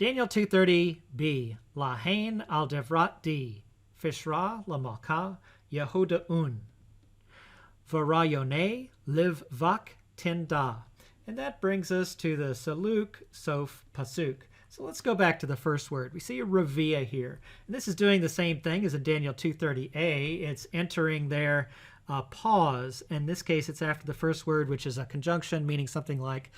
Daniel 2:30b. Lahain al devrat di, fishra la malka Yehuda un, varayone liv vak tinda. And that brings us to the Saluk Sof Pasuk. So let's go back to the first word. We see a Ravia here. And this is doing the same thing as in Daniel 2:30a. It's entering there a pause. In this case, it's after the first word, which is a conjunction meaning something like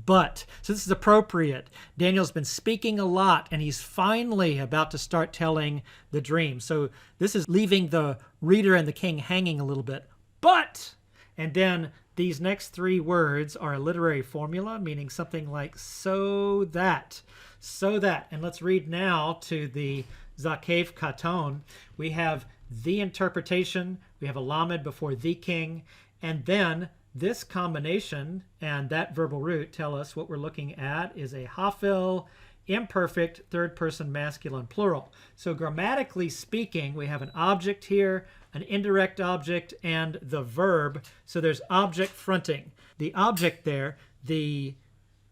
but. So this is appropriate. Daniel's been speaking a lot, and he's finally about to start telling the dream. So this is leaving the reader and the king hanging a little bit. But, and then these next three words are a literary formula, meaning something like so that. So that. And let's read now to the Zakev Katon. We have the interpretation. We have a lamed before the king. And then this combination and that verbal root tell us what we're looking at is a hafil, imperfect, third-person masculine plural. So grammatically speaking, we have an object here, an indirect object, and the verb. So there's object fronting. The object there, the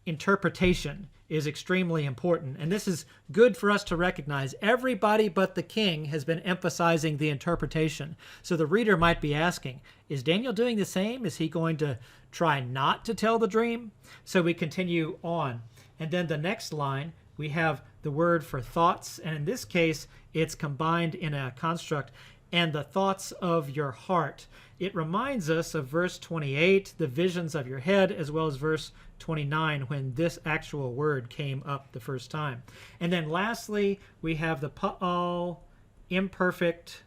interpretation, is extremely important. And this is good for us to recognize. Everybody but the king has been emphasizing the interpretation. So the reader might be asking, is Daniel doing the same? Is he going to try not to tell the dream? So we continue on. And then the next line, we have the word for thoughts. And in this case, it's combined in a construct, and the thoughts of your heart. It reminds us of verse 28, the visions of your head, as well as verse 29, when this actual word came up the first time. And then lastly, we have the pa'al, imperfect,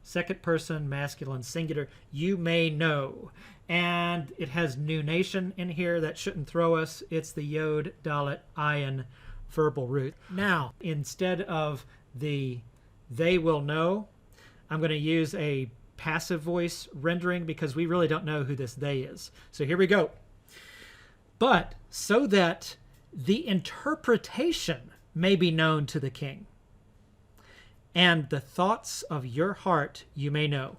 second person, masculine, singular, you may know. And it has new nation in here. That shouldn't throw us. It's the yod, dalet, ayin verbal root. Now, instead of the they will know, I'm going to use a passive voice rendering because we really don't know who this they is. So here we go. But so that the interpretation may be known to the king, and the thoughts of your heart you may know.